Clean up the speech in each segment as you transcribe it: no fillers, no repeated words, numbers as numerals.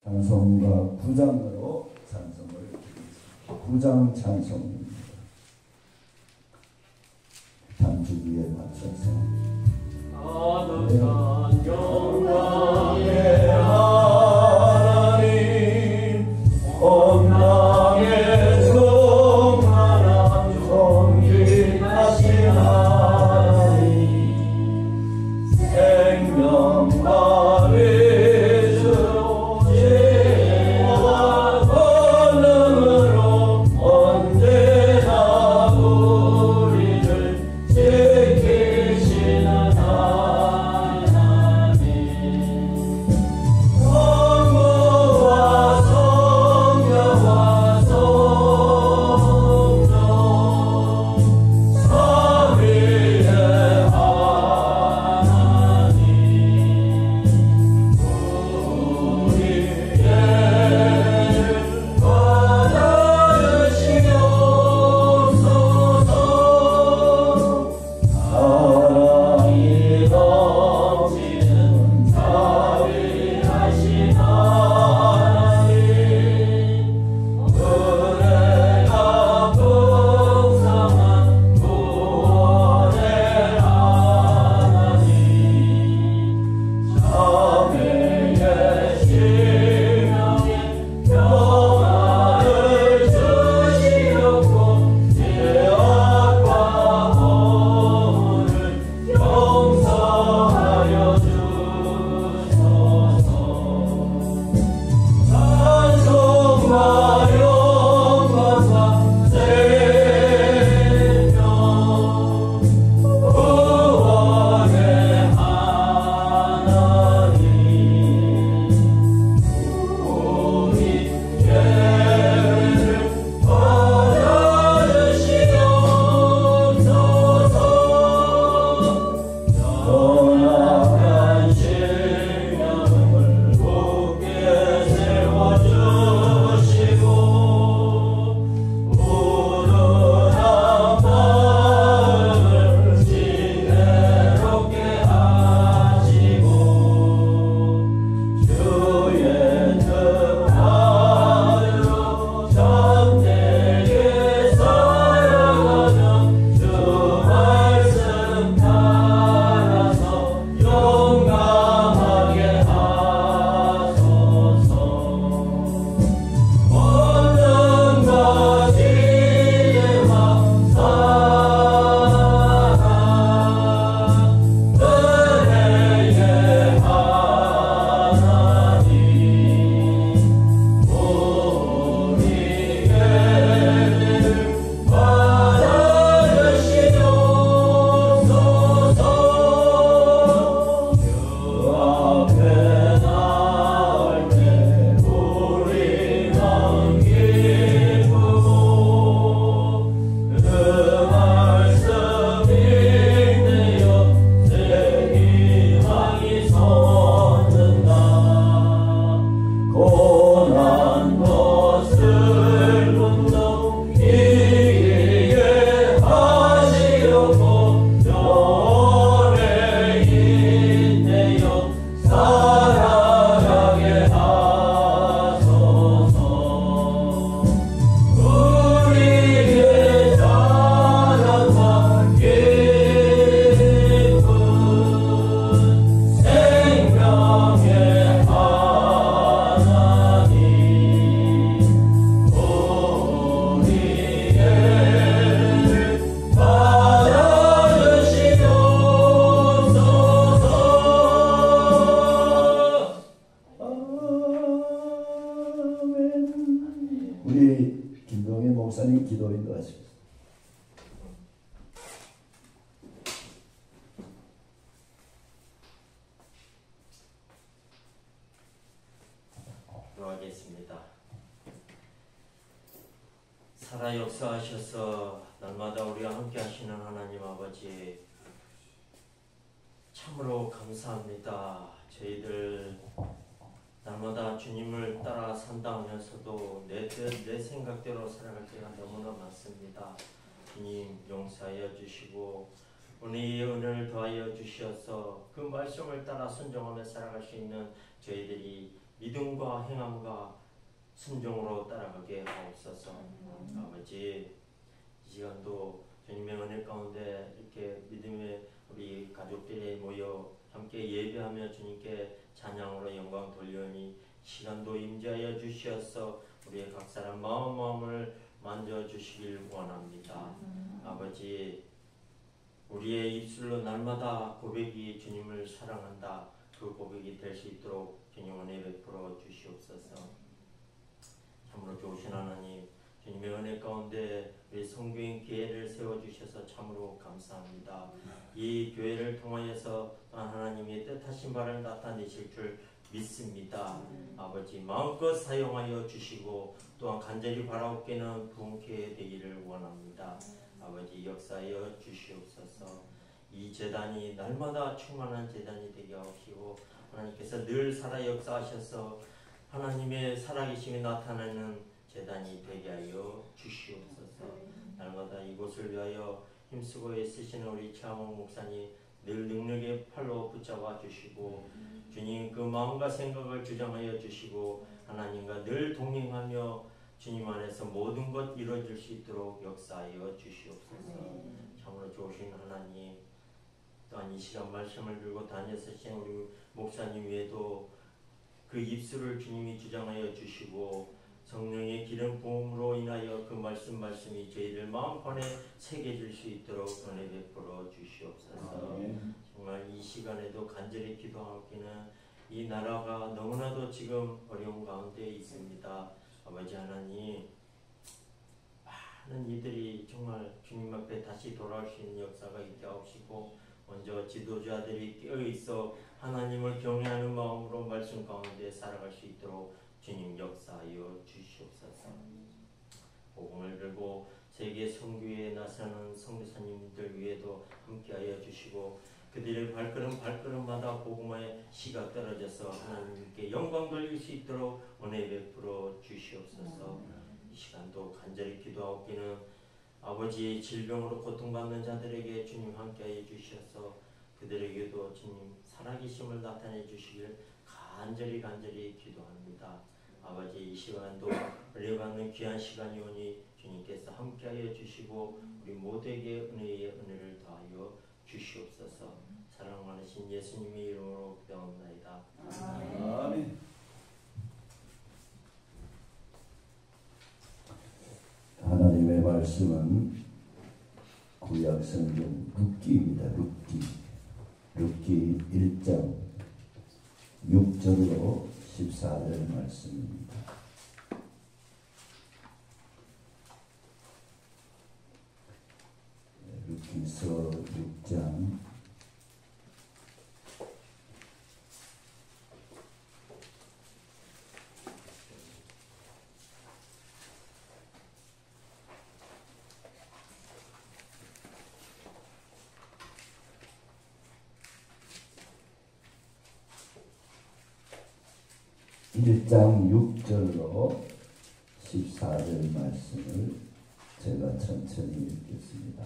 찬송가 9장으로 찬송을 드리겠습니다. 9장 찬송입니다. 단주기에 맞춰서 아득한 영광의 하나님 온당의 충만한 존귀하신 하나님 생명과 위주로 지혜와 권능으로 언제나 우리를 지키시는 하나님 성부와 성녀와 성령 삼위의 하나님 우리의 받아주시옵소서. 사랑이 넘치는 자비하신 하나님 은혜가 풍성한 구원의 하나님 자매의 심령에 평안을 주시옵고 죄악과 허물을 용서하여 주소서. 찬송과 영광과 생명 구원의 하나님 우리 죄를 받아주시옵소서. 연약한 심령을 굳게 세워주시고 우둔한 마음을 지혜롭게 하시고 주의 뜻만으로 참되게 살아가며 주 말씀 따라서 용감하게 하소서. 권능과 지혜와 사랑 은혜의 하나님 우리에게 받아주시옵소서. 주 앞에 나올 때 우리 마음 기쁘고 그 말씀 읽네요 새 희망이 솟는다. 고난도 슬픔도 이기게 하시옵고 오래 인내요 살아가게 하소서. 우리의 자랑과 기쁨 생명의 하나님 우리의 받아주시옵소서. 아멘. 우리 김동현 목사님 기도 인도하십시오. 기도하겠습니다. 살아 역사하셔서 날마다 우리와 함께 하시는 하나님 아버지 참으로 감사합니다. 저희들 날마다 주님을 따라 산다 하면서도 내 생각대로 살아갈 때가 너무나 많습니다. 주님 용서하여 주시고 오늘 이 은혜를 더하여 주시어서 그 말씀을 따라 순종하며 살아갈 수 있는 저희들이 믿음과 행함과 순종으로 따라가게 하옵소서. 아버지, 이 시간도 주님의 은혜 가운데 이렇게 믿음의 우리 가족들이 모여 함께 예배하며 주님께 찬양으로 영광 돌려니 시간도 임재하여 주시어서 우리의 각 사람 마음을 만져주시길 원합니다. 아버지, 우리의 입술로 날마다 고백이 주님을 사랑한다, 그 고백이 될 수 있도록 주님 은혜 베풀어 주시옵소서. 참으로 좋으신 하나님, 주님의 은혜 가운데 우리 성교인 교회를 세워주셔서 참으로 감사합니다. 이 교회를 통하여서 또한 하나님의 뜻하신 바를 나타내실 줄 믿습니다. 아버지, 마음껏 사용하여 주시고 또한 간절히 바라옵기는 부흥교회 되기를 원합니다. 아버지, 역사하여 주시옵소서. 이 제단이 날마다 충만한 제단이 되게 하시고 하나님께서 늘 살아 역사하셔서 하나님의 살아계심이 나타나는 제단이 되게 하여 주시옵소서. 날마다 이곳을 위하여 힘쓰고 애쓰시는 우리 최한옥 목사님 늘 능력의 팔로 붙잡아 주시고 주님 그 마음과 생각을 주장하여 주시고 하나님과 늘 동행하며 주님 안에서 모든 것 이루어질 수 있도록 역사하여 주시옵소서. 참으로 좋으신 하나님, 또한 이 시간 말씀을 들고 다녔으신 우리 목사님 외에도 그 입술을 주님이 주장하여 주시고 성령의 기름 부음으로 인하여 그 말씀이 저희들 마음판에 새겨질 수 있도록 은혜 베풀어 주시옵소서. 정말 이 시간에도 간절히 기도하기는 이 나라가 너무나도 지금 어려운 가운데 있습니다. 아버지 하나님, 많은 이들이 정말 주님 앞에 다시 돌아올 수 있는 역사가 있게 하옵시고 먼저 지도자들이 깨어있어 하나님을 경외하는 마음으로 말씀 가운데 살아갈 수 있도록 주님 역사하여 주시옵소서. 복음을 들고 세계 선교에 나서는 선교사님들 위에도 함께하여 주시고 그들의 발걸음마다 복음의 씨가 떨어져서 하나님께 영광 돌릴 수 있도록 은혜 베풀어 주시옵소서. 이 시간도 간절히 기도하옵기는 아버지의 질병으로 고통받는 자들에게 주님 함께하여 주셔서 그들에게도 주님 살아계심을 나타내 주시길 간절히 기도합니다. 아버지, 이 시간도 은혜받는 귀한 시간이 오니 주님께서 함께하여 주시고 우리 모두에게 은혜를 더하여 주시옵소서. 사랑 많으신 예수님의 이름으로 기도합나이다. 아멘. 하나님의 말씀은 구약 성경 룻기입니다. 룻기 1장 6절로 14절 말씀입니다. 룻기서 6장 1장 6절로 14절 말씀을 제가 천천히 읽겠습니다.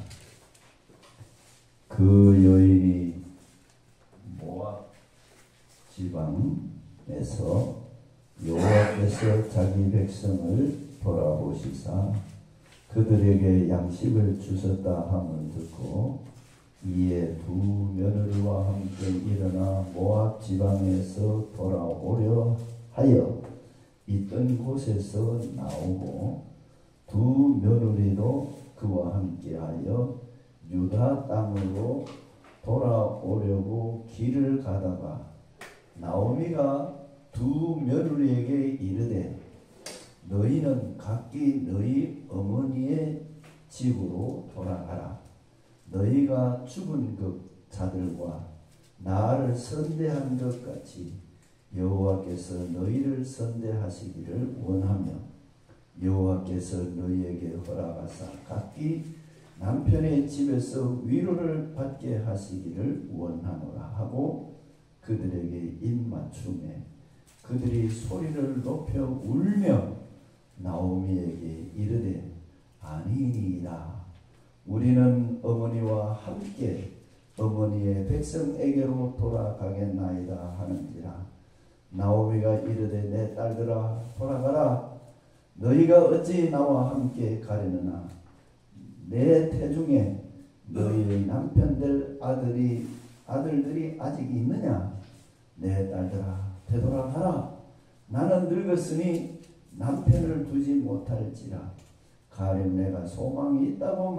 그 여인이 모압 지방에서 여호와께서 자기 백성을 돌아보시사 그들에게 양식을 주셨다 함을 듣고 이에 두 며느리와 함께 일어나 모압 지방에서 돌아오려 하여 있던 곳에서 나오고 두 며느리도 그와 함께하여 유다 땅으로 돌아오려고 길을 가다가 나오미가 두 며느리에게 이르되 너희는 각기 너희 어머니의 집으로 돌아가라. 너희가 죽은 그 자들과 나를 선대한 것 같이 여호와께서 너희를 선대하시기를 원하며 여호와께서 너희에게 허락하사 각기 남편의 집에서 위로를 받게 하시기를 원하노라 하고 그들에게 입맞춤에 그들이 소리를 높여 울며 나오미에게 이르되 아니니이다. 우리는 어머니와 함께 어머니의 백성에게로 돌아가겠나이다 하는지라. 나오미가 이르되 내 딸들아 돌아가라. 너희가 어찌 나와 함께 가려느냐. 내 태중에 너희의 남편들 아들들이 아직 있느냐. 내 딸들아 되돌아가라. 나는 늙었으니 남편을 두지 못할지라. 가령 내가 소망이 있다고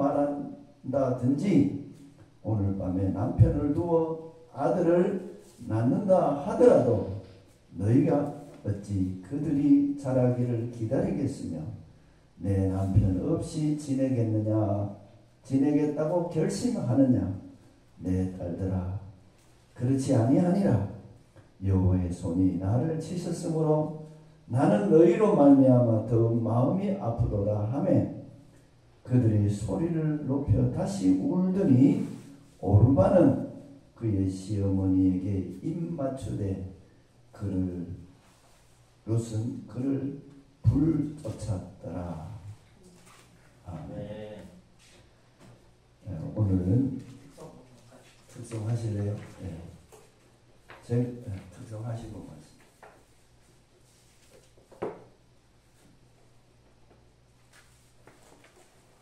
말한다든지 오늘 밤에 남편을 두어 아들을 낳는다 하더라도 너희가 어찌 그들이 자라기를 기다리겠으며 내 남편 없이 지내겠다고 결심하느냐. 내 딸들아 그렇지 아니하니라. 여호와의 손이 나를 치셨으므로 나는 너희로 말미암아 더욱 마음이 아프도다 하매 그들이 소리를 높여 다시 울더니 오르바는 그의 시어머니에게 입 맞추되 롯은 그를 불쫓았더라. 네. 오늘은 특성하실래요? 네. 특성하시고 말씀.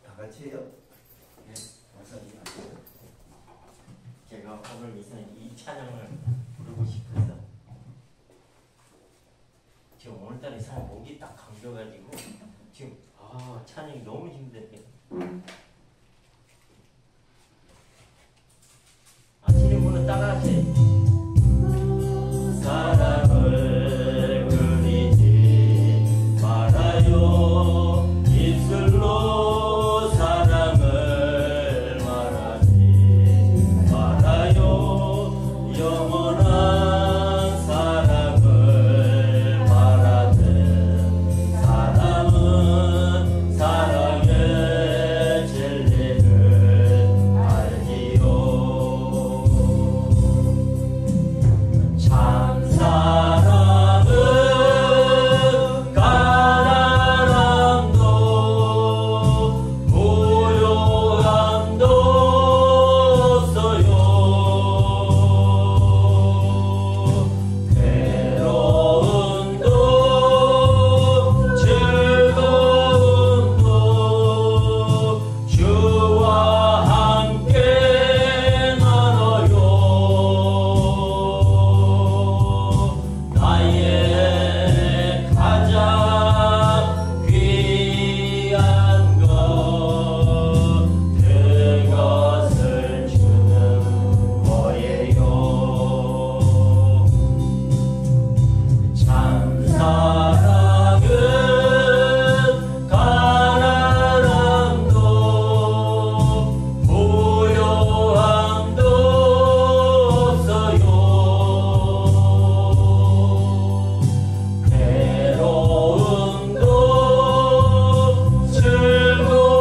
다 같이 해요. 네. 제가 오늘 이 찬양을 부르고 싶어서 지금 오늘따라 이상 목이 딱 감겨가지고 지금 찬양이 너무 힘들게. 아시는 분은 따라하세요. 사랑을 그리지 말아요. 입술로 사랑을 말하지 말아요. 영원한 사랑을 말하는 사람은 사랑의 진리를 알지요. 참 사랑은 가난함도 부요함도 없어요. 괴로움도 즐거움도 주와 함께 나눠요. 나의 가장 귀한 것 그것을 주는 거예요. 참 사랑은 가난함도 부요함도 없어요. 괴로움도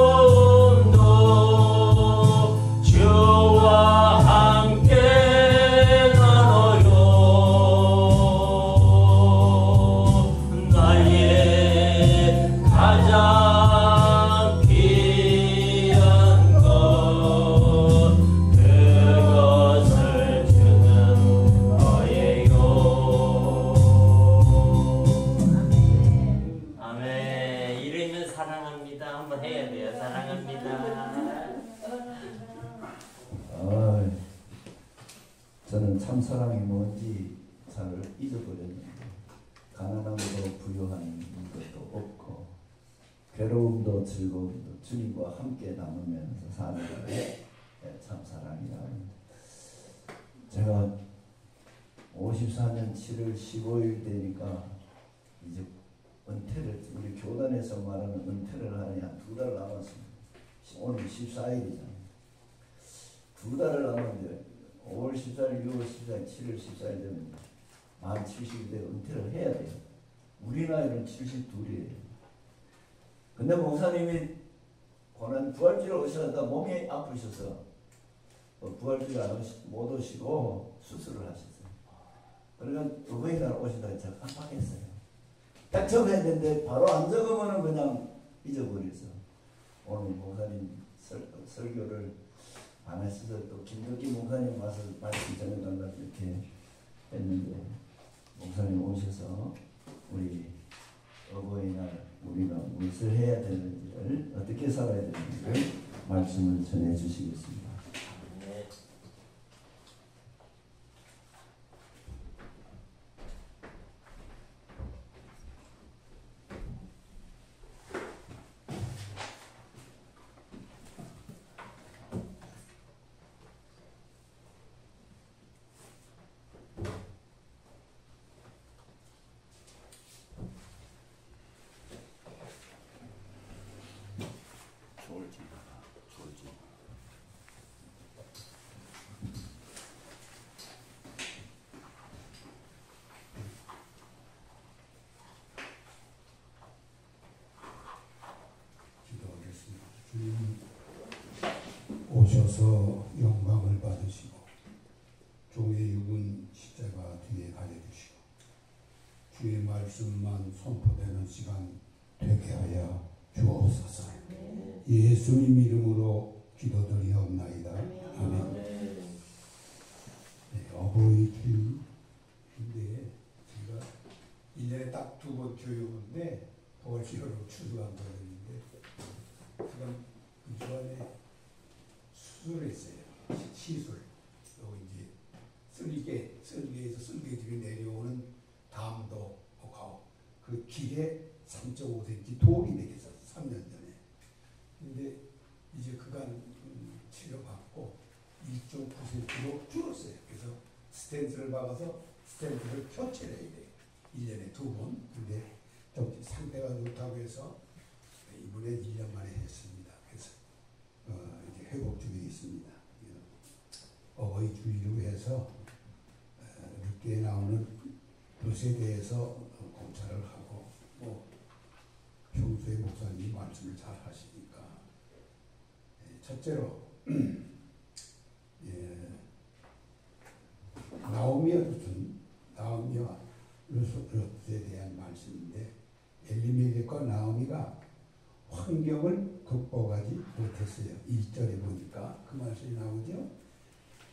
즐거움도 주와 함께 나눠요. 나의 가장 귀한 것 그것을 주는 거예요. 아멘. 이러면 사랑합니다. 한번 해야 돼요. 사랑합니다. 저는 참사랑이 뭔지 잘 잊어버렸는데 가난함도 부요한 것도 없고 괴로움도 즐거움도 주님과 함께 나누면서 사는 게 참사랑이라 합니다. 제가 54년 7월 15일 되니까 이제 은퇴를 우리 교단에서 말하는 은퇴를 하니 한 2달 남았습니다. 오늘 14일이잖아요. 2달을 남았는데 5월 14일, 6월 14일, 7월 14일 되면 만 70대 은퇴를 해야 돼요. 우리 나이는 72이에요. 근데 목사님이 고난 부활주일 오셨다 몸이 아프셔서 부활주일 못 오시고 수술을 하셨어요. 그러니까 어버이날 오신다고 제가 깜빡했어요. 딱 적어야 되는데 바로 안 적으면 그냥 잊어버렸어. 오늘 목사님 설교를 안 하셔서 또 김덕기 목사님 와서 말씀 전해달라고 이렇게 했는데 목사님 오셔서 우리 어버이날 우리가 무엇을 해야 되는지를 어떻게 살아야 되는지를 말씀을 전해 주시겠습니다. 네. 기도하겠습니다. 주님 오셔서 영광을 받으시고 종의 육은 십자가 뒤에 가려주시고 주의 말씀만 선포되는 시간 되게 하여 주옵소서. 예수님 이름으로 기도드리옵나이다. 아멘. 네, 어버이 주일인데 제가 1년에 딱 2번 교육인데 벌시로 추수한 거였는데 지금 그 주안에 수술했어요. 시술. 또 이제 쓸개에서 쓸개질이 내려오는 담도 하고 그 길에 3.5cm 돌이 내려서 3년 전에. 근데 이제 그간 치료받고 1.9cm로 줄었어요. 그래서 스텐트를 박아서 스텐트를 교체해야 돼요. 1년에 2번. 근데 좀 상태가 좋다고 해서 이번에 1년 만에 했습니다. 그래서 이제 회복 중에 있습니다. 어버이 주의로 해서 늦게 나오는 것에 대해서 공차를 하고 뭐 평소에 목사님이 말씀을 잘 하시니까 첫째로 나오미와 롯에 대한 말씀인데 엘리멜렉과 나오미가 환경을 극복하지 못했어요. 1절에 보니까 그 말씀이 나오죠.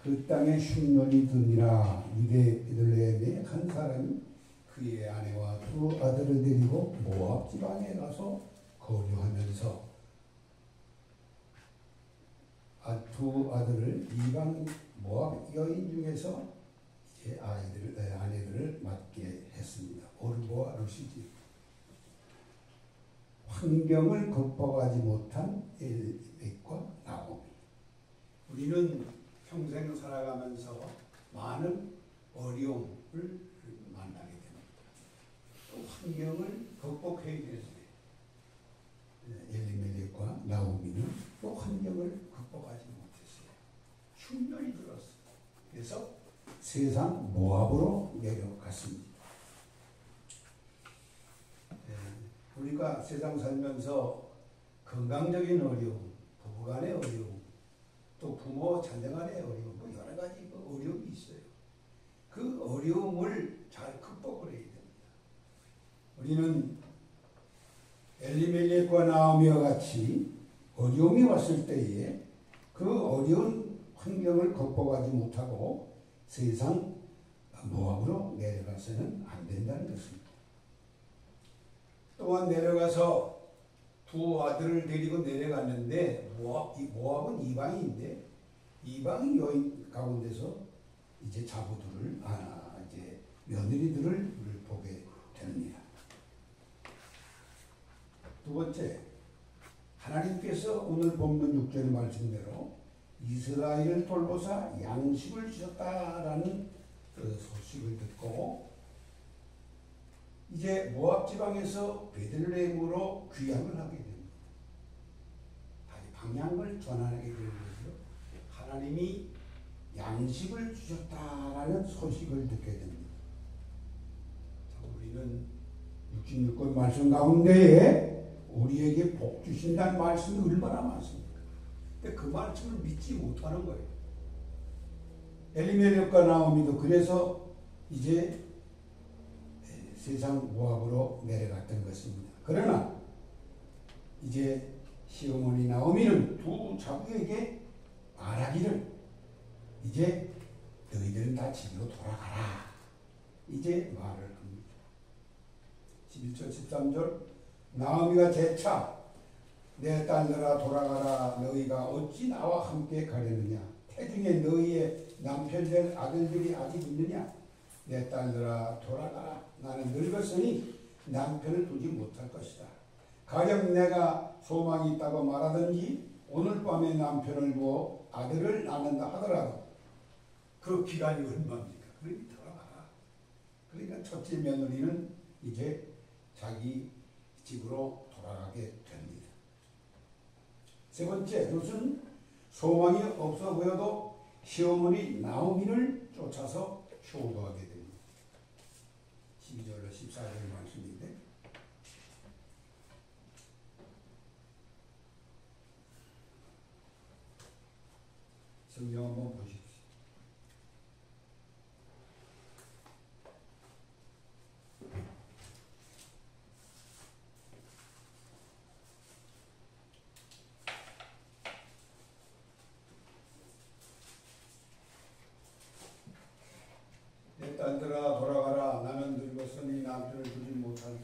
그 땅에 흉년이 드니라 유대 베들레헴에 한 사람이 그의 아내와 2 아들을 데리고 모압 지방에 가서 거류하면서 2 아들을 이방 모압 여인 중에서 이제 아내들을 맡게 했습니다. 오르고와 루시지. 환경을 극복하지 못한 엘리멜렉과 나오미. 우리는 평생 살아가면서 많은 어려움을 만나게 됩니다. 또 환경을 극복해야 되는데 엘리멜렉과 나오미는 또 환경을 극복하지 못했어요. 흉년이 들었어요. 그래서 세상 모압으로 내려갔습니다. 우리가 세상 살면서 건강적인 어려움, 부부간의 어려움, 또 부모 자녀 간의 어려움, 뭐 여러 가지 어려움이 있어요. 그 어려움을 잘 극복을 해야 됩니다. 우리는 엘리멜렉과 나오미와 같이 어려움이 왔을 때에 그 어려운 환경을 극복하지 못하고 세상 모압으로 내려가서는 안 된다는 것입니다. 또한 내려가서 2 아들을 데리고 내려갔는데 모압은 이방인데 이방인 여인 가운데서 이제 자부들을 이제 며느리들을 보게 됩니다. 2 번째, 하나님께서 오늘 본문 6절 말씀대로 이스라엘을 돌보사 양식을 주셨다라는 그 소식을 듣고 이제 모압 지방에서 베들레헴으로 귀향을 하게 됩니다. 다시 방향을 전환하게 되는 거죠. 하나님이 양식을 주셨다라는 소식을 듣게 됩니다. 자, 우리는 66권 말씀 가운데에 우리에게 복 주신다는 말씀이 얼마나 많습니까? 근데 그 말씀을 믿지 못하는 거예요. 엘리멜렉과 나오미도 그래서 이제 세상 모압으로 내려갔던 것입니다. 그러나 이제 시어머니 나오미는 2 자부에게 말하기를 이제 너희들은 다 집으로 돌아가라. 이제 말을 합니다. 11절 13절 나오미가 재차 내 딸들아 돌아가라 너희가 어찌 나와 함께 가려느냐 태중에 너희의 남편 될 아들들이 아직 있느냐 내 딸들아 돌아가라 나는 늙었으니 남편을 두지 못할 것이다. 가령 내가 소망이 있다고 말하든지 오늘 밤에 남편을 두어 아들을 낳는다 하더라도 그 기간이 얼마입니까? 그러니 돌아가라. 그러니까 첫째 며느리는 이제 자기 집으로 돌아가게 됩니다. 세 번째, 롯은 소망이 없어 보여도 시어머니 나오미를 쫓아서 효도하게 됩니다. 12절로 14절 말씀인데 성경 한번 보십시오. 내 딸들아 돌아가라 나는 늙었으니 남편을 두지 못할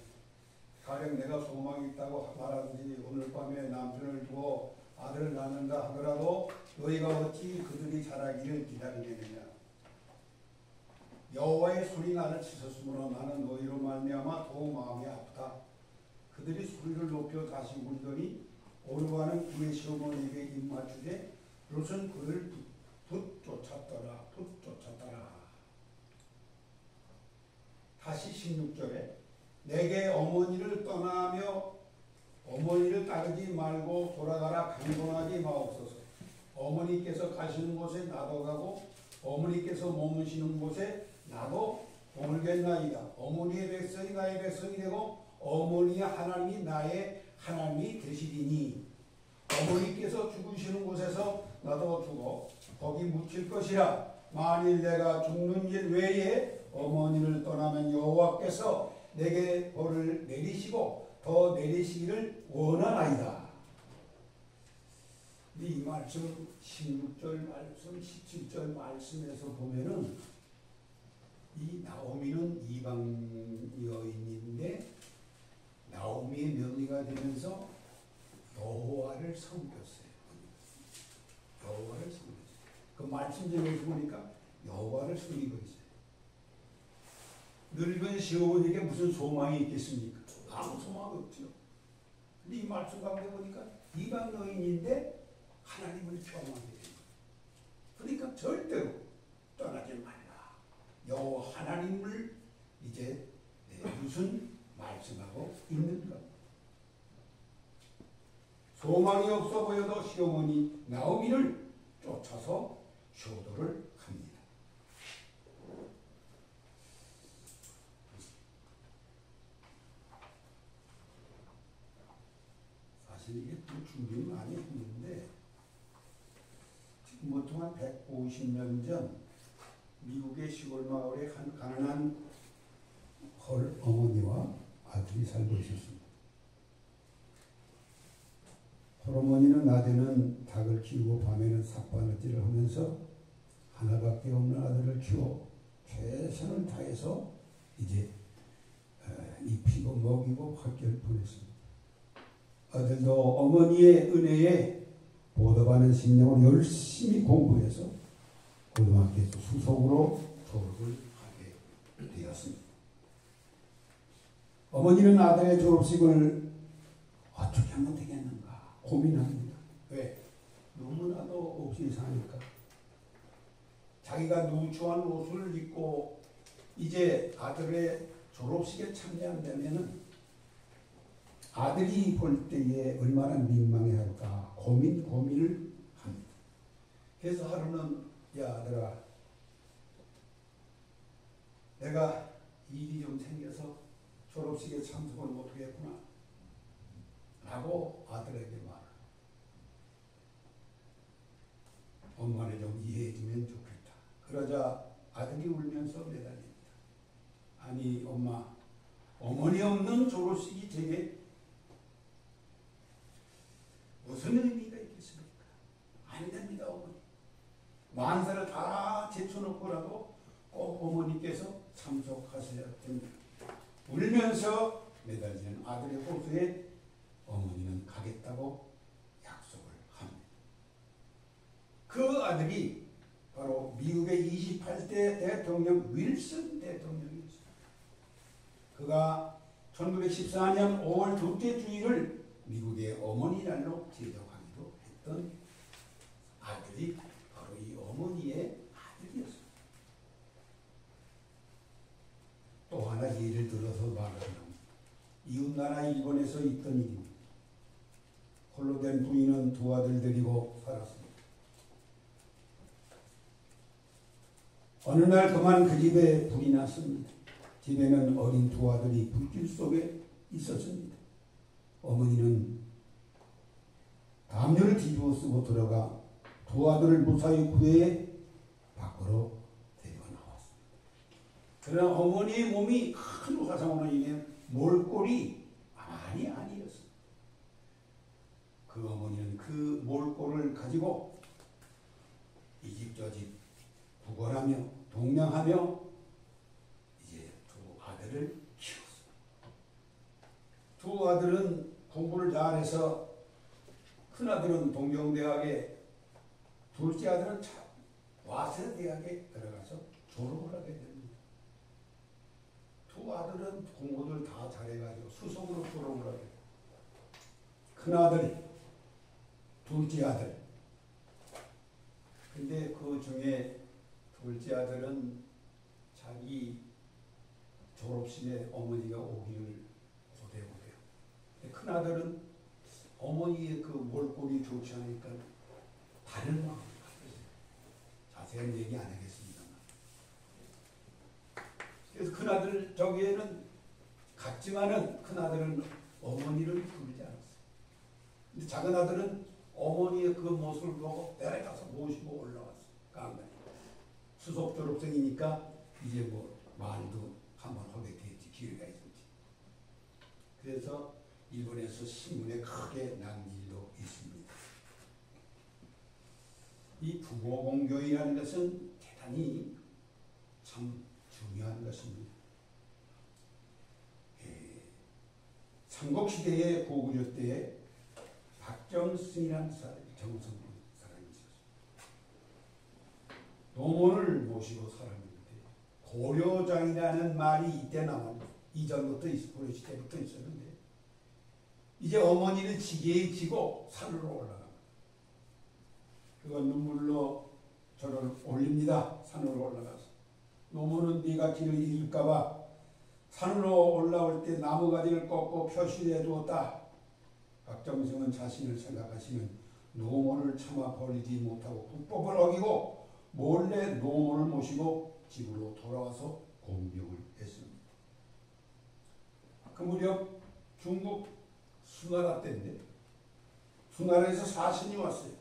가령 내가 소망이 있다고 말하든지 오늘 밤에 남편을 두어 아들을 낳는다 하더라도 너희가 어찌 그들이 자라기를 기다리겠느냐 여호와의 손이 나를 치셨으므로 나는 너희로 말미암아 더욱 마음이 아프다. 그들이 소리를 높여 다시 울더니 오르가는 그의 시어머니에게 입맞추되 롯은 그를 붙쫓았더라. 다시 16절에 내게 어머니를 떠나며 어머니를 따르지 말고 돌아가라 강권하지 마옵소서. 어머니께서 가시는 곳에 나도 가고 어머니께서 머무시는 곳에 나도 머물겠나이다. 어머니의 백성이 나의 백성이 되고 어머니의 하나님이 나의 하나님이 되시리니 어머니께서 죽으시는 곳에서 나도 죽어 거기 묻힐 것이라. 만일 내가 죽는 일 외에 어머니를 떠나면 여호와께서 내게 벌을 내리시고 더 내리시기를 원하나이다. 이 말씀 16절 말씀 17절 말씀에서 보면은 이 나오미는 이방 여인인데 나오미의 며느리가 되면서 여호와를 섬겼어요. 여호와를 섬겼어요. 그 말씀 중에서 보니까 여호와를 섬기고 있어요. 늙은 시어머니에게 무슨 소망이 있겠습니까? 아무 소망이 없죠. 근데 이 말씀 가운데 보니까 이방 여인인데 하나님을 경험하게 됩니다. 그러니까 절대로 떠나지 말라. 여호와 하나님을 이제 무슨 말씀하고 있는 것. 소망이 없어 보여도 시어머니 나오미를 쫓아서 효도를 합니다. 사실 이게 또 준비를 많이 했는데 지금 보통 한 150년 전 미국의 시골 마을에 한 가난한 헐 어머니와 아들이 살고 있었습니다. 헐 어머니는 낮에는 닭을 키우고 밤에는 삭바느질을 하면서 하나밖에 없는 아들을 키워 최선을 다해서 이제 입히고 먹이고 학교를 보냈습니다. 아들도 어머니의 은혜에 보답하는 심령으로 열심히 공부해서 고등학교에서 수석으로 졸업을 하게 되었습니다. 어머니는 아들의 졸업식을 어떻게 하면 되겠는가 고민합니다. 왜? 너무나도 없이 사니까. 자기가 누추한 옷을 입고 이제 아들의 졸업식에 참여한다면은 아들이 볼 때에 얼마나 민망해할까 고민을 합니다. 그래서 하루는 야 아들아 내가 일이 좀 생겨서 졸업식에 참석을 못하겠구나 라고 아들에게 말을 엄마를 좀 이해해 주면 좋겠다. 그러자 아들이 울면서 매달립니다. 아니 엄마 어머니 없는 졸업식이 제게 무슨 의미가 있겠습니까? 안 됩니다 어머니. 만사를 다 제쳐놓고라도 꼭 꼭 어머니께서 참석하셔야 됩니다. 울면서 매달리는 아들의 호수에 어머니는 가겠다고 약속을 합니다. 그 아들이 바로 미국의 28대 대통령 윌슨 대통령이었습니다. 그가 1914년 5월 둘째 주일을 미국의 어머니 날로 제정하기도 했던 아들이 바로 이 어머니의 아들이었습니다. 또 하나 예를 들어서 말하면 이웃나라 일본에서 있던 일입니다. 홀로 된 부인은 두 아들 데리고 살았습니다. 어느 날 그만 그 집에 불이 났습니다. 집에는 어린 두 아들이 불길 속에 있었습니다. 어머니는 담요를 뒤집어 쓰고 들어가 두 아들을 무사히 구해 밖으로 데리고 나왔습니다. 그러나 어머니의 몸이 큰 화상으로 인해 몰골이 많이 아니었습니다. 그 어머니는 그 몰골을 가지고 이 집 저 집 구걸하며 동냥하며 이제 두 아들을 키웠습니다. 두 아들은 공부를 잘해서 큰 아들은 동경대학에, 둘째 아들은 와세대학에 들어가서 졸업을 하게 됩니다. 두 아들은 공부를 다 잘해가지고 수석으로 졸업을 하게 됩니다. 큰 아들, 둘째 아들. 근데 그 중에 둘째 아들은 자기 졸업식에 어머니가 오기를 고대고대요. 큰 아들은 어머니의 그 몰골이 좋지 않으니까 다른 마음을 갖고 있어요. 자세한 얘기 안 하겠습니다만. 그래서 큰 아들 저기에는 같지만은 큰 아들은 어머니를 부르지 않았어요. 근데 작은 아들은 어머니의 그 모습을 보고 내려가서 모시고 올라왔어요. 깡다리. 수석 졸업생이니까 이제 뭐 말도 한번 하게 됐지, 기회가 있었지. 그래서 일본에서 신문에 크게 난 일도 있습니다. 이 부모 공교이라는 것은 대단히 참 중요한 것입니다. 삼국시대의 고구려 때에 박정승이라는 사람이 정성군 사람이 있었습니다. 노모를 모시고 살았는데 고려장이라는 말이 이때 나왔는데 이전부터 고려 시대부터 있었는데 이제 어머니를 지게에 지고 산으로 올라갑니다. 그건 눈물로 저를 올립니다. 산으로 올라가서 노모는 네가 길을 잃을까봐 산으로 올라올 때 나무가지를 꺾고 표시해 두었다. 박정승은 자신을 생각하시면 노모를 차마 버리지 못하고 국법을 어기고 몰래 노모를 모시고 집으로 돌아와서 공경을 했습니다. 그 무렵 중국 수나라 때인데 수나라에서 사신이 왔어요.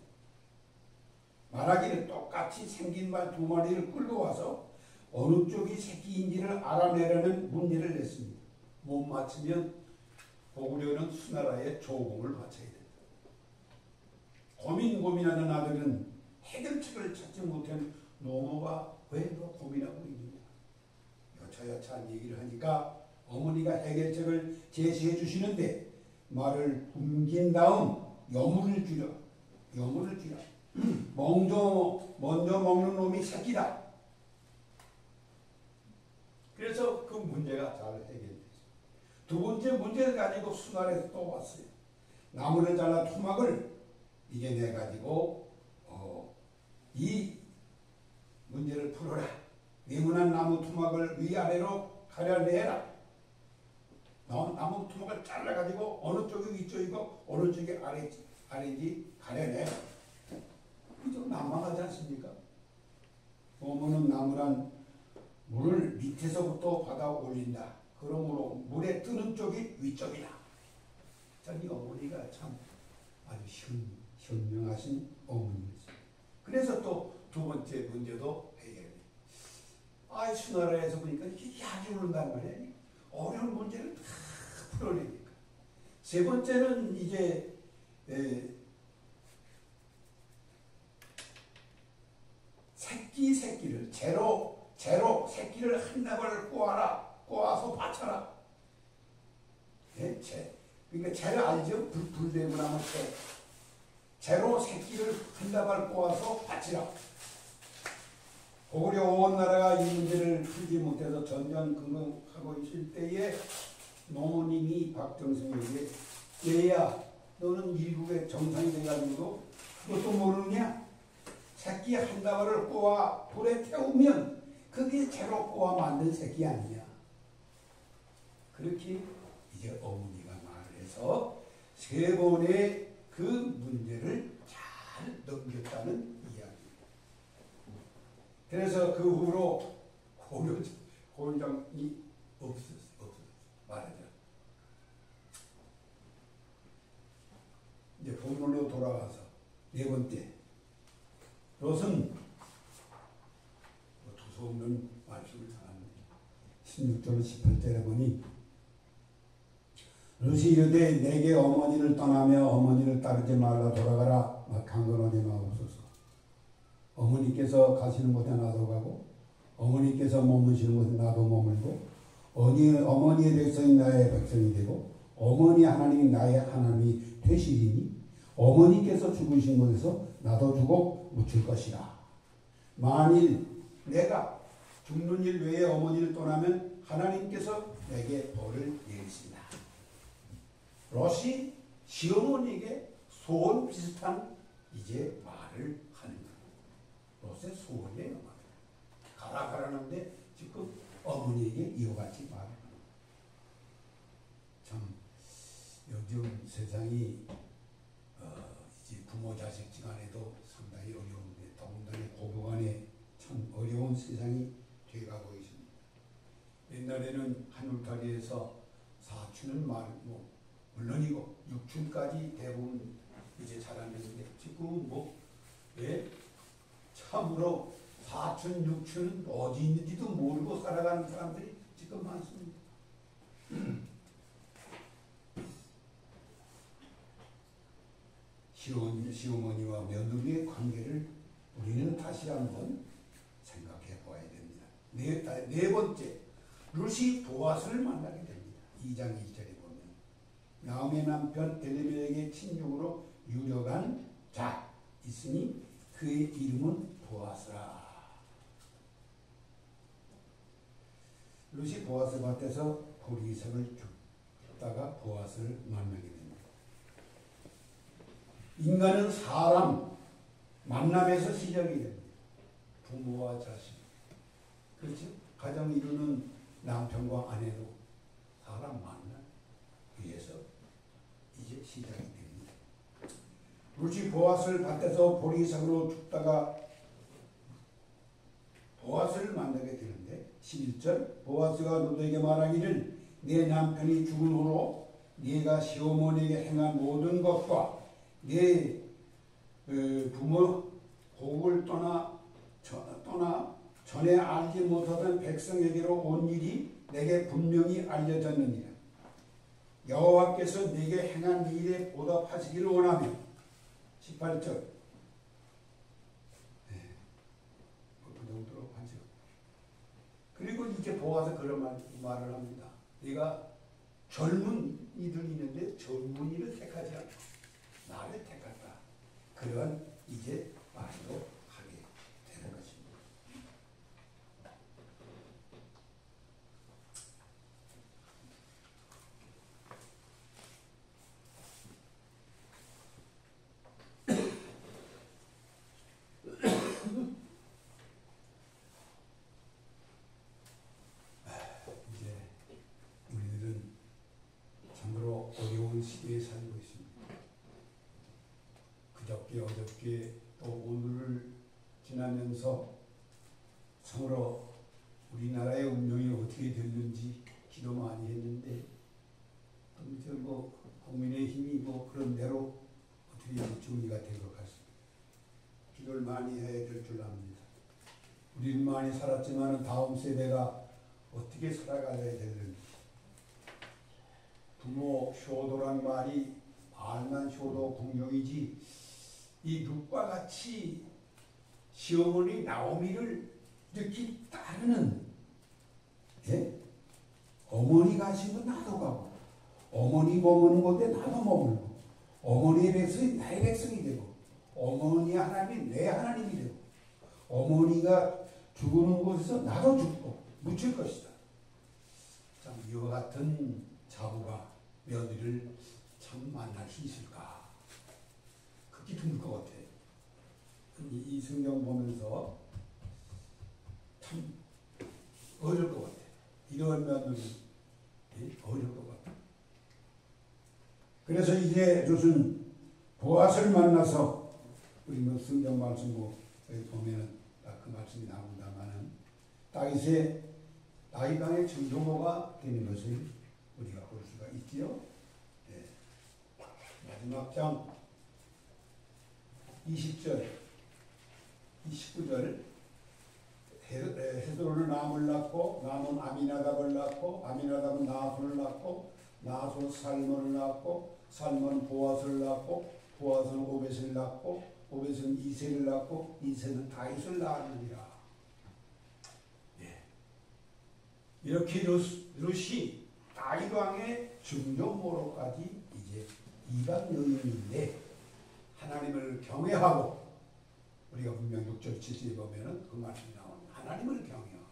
말하기를 똑같이 생긴 말 두 마리를 끌고 와서 어느 쪽이 새끼인지를 알아내려는 문제를 냈습니다. 못 맞추면 고구려는 수나라에 조공을 바쳐야 된다. 고민하는 아들은 해결책을 찾지 못한 노모가 왜 더 고민하고 있느냐. 여차여차한 얘기를 하니까 어머니가 해결책을 제시해 주시는데 말을 굶긴 다음 여물을 주라. 먼저 먹는 놈이 새끼다. 그래서 그 문제가 잘 해결됐어요. 두 번째 문제를 가지고 수나라에서 또 왔어요. 나무를 잘라 토막을 이겨내가지고 이 문제를 풀어라. 네모난 나무 토막을 위아래로 가려내라. 나무 토막을 잘라가지고 어느 쪽이 위쪽이고 어느 쪽이 아래인지 가려내라. 좀 난망하지 않습니까? 노모는 나무란 물을 밑에서부터 받아 올린다. 그러므로 물에 뜨는 쪽이 위쪽이다. 자기 어머니가 참 아주 현명하신 어머니였어요. 그래서 또 두 번째 문제도 해결해. 수나라에서 보니까 이렇게 약이 오른단 말이야. 어려운 문제를 다 풀어내니까. 세 번째는 이제 새끼를 재로 새끼를 한 다발 꼬아서 바쳐라. 예? 재. 그러니까 재를 알죠? 불되고 나면 재. 재로 새끼를 한 다발 꼬아서 바치라. 고구려 온 나라가 이 문제를 풀지 못해서 전전긍긍하고 있을 때에 노무님이 박정승에게 얘야 너는 일국의 정상이 돼가지고 그것도 모르느냐? 새끼 한 다발을 꼬아 불에 태우면 그게 재로 꼬아 만든 새끼 아니냐. 그렇게 이제 어머니가 말을 해서 세 번의 그 문제를 잘 넘겼다는 이야기입니다. 그래서 그 후로 고려정이 없었어요. 말하자. 이제 본문으로 돌아가서 네 번째. 롯은 두서없는 말씀을 하는 16절 18절에 보니 롯이 이르되 내게 어머니를 떠나며 어머니를 따르지 말라 돌아가라 강건하지 마옵소서. 어머니께서 가시는 곳에 나도 가고 어머니께서 머무시는 곳에 나도 머물고 어머니의 백성이 나의 백성이 되고 어머니 하나님이 나의 하나님이 되시리니 어머니께서 죽으신 곳에서 나도 죽어 묻힐 것이라. 만일 내가 죽는 일 외에 어머니를 떠나면 하나님께서 내게 벌을 내리신다. 롯이 시어머니에게 소원 비슷한 이제 말을 하는 거예요. 롯의 소원이에요. 가라 가라는데 지금 어머니에게 이와 같이 말을 하는 거예요. 참 요즘 세상이 이제 부모 자식 간에도 상당히 어려운데 더군다나 고부 간에 참 어려운 세상이 돼가고 있습니다. 옛날에는 한 울타리에서 사촌은 물론이고 육촌까지 대부분 이제 자랐는데 지금은 참으로 사촌 육촌은 어디 있는지도 모르고 살아가는 사람들이 지금 많습니다. 시어머니와 며느리의 관계를 우리는 다시 한번 생각해 보아야 됩니다. 네 번째, 룻이 보아스를 만나게 됩니다. 2장 2절에 보면 나오미의 남편 엘리멜렉의 친족으로 유력한 자 있으니 그의 이름은 보아스라. 룻이 보아스 밭에서 보리색을 줍다가 보아스를 만나게 됩니다. 인간은 사람 만남에서 시작이 됩니다. 부모와 자식, 그렇죠? 가정 이루는 남편과 아내도 사람 만남 위해서 이제 시작이 됩니다. 룻이 보아스를 밭에서 보리색으로 줍다가 보아스를 만나게 되는데 11절 보아스가 룻에게 말하기를 내 남편이 죽은 후로 네가 시어머니에게 행한 모든 것과 네 부모 고국을 떠나 전에 알지 못하던 백성에게로 온 일이 내게 분명히 알려졌느니라. 여호와께서 네게 행한 일에 보답하시기를 원하며 18절 그 정도로 하죠. 그리고 이제 보아서 그런 말을 합니다. 네가 젊은이들이 있는데 젊은이를 택하지 않고 나를 택했다. 그런 이제 말로 하게 되는 것입니다. 이제 우리들은 참으로 어려운 시대에 살고 있습니다. 어저께 또 오늘을 지나면서 참으로 우리나라의 운명이 어떻게 됐는지 기도 많이 했는데 또 국민의힘이 그런 대로 어떻게 정리가 된 것 같습니다. 기도를 많이 해야 될 줄 압니다. 우리는 많이 살았지만 다음 세대가 어떻게 살아가야 되는지 부모 효도란 말이 말만 효도 공경이지 이 룻과 같이 시어머니 나오미를 이렇게 따르는, 예? 어머니 가시면 나도 가고, 어머니 머무는 곳에 나도 머물고, 어머니의 백성이 나의 백성이 되고, 어머니 하나님이 내 하나님이 되고, 어머니가 죽는 곳에서 나도 죽고 묻힐 것이다. 참 이와 같은 자부가 며느리를 참 만날 수 있을까? 극히 드물 것 같아. 이 성경 보면서 참 어려울 것 같아. 이런 며느리 어려울 것 같아. 그래서 이제 롯은 보아스를 만나서 우리 뭐 성경 말씀 여기 보면은 딱 그 말씀이 나온다마는 다윗의 나이방의 증조모가 되는 것을 우리가 볼 수가 있지요. 네. 마지막 장 20절, 29절 헤스론은 남을 낳고 남은 아미나답을 낳고 아미나답은 나손을 낳고 나손 살몬을 낳고 살몬은 보아스를 낳고 보아스는 오벳을 낳고 오벳은 이새를 낳고 이새는 다윗을 낳았느니라. 예. 이렇게 롯이 다윗 왕의 증조모로까지 이제 이방 여인인데 하나님을 경외하고 우리가 분명 6절 7절에 보면은 그 말씀이 나옵니다. 하나님을 경외하고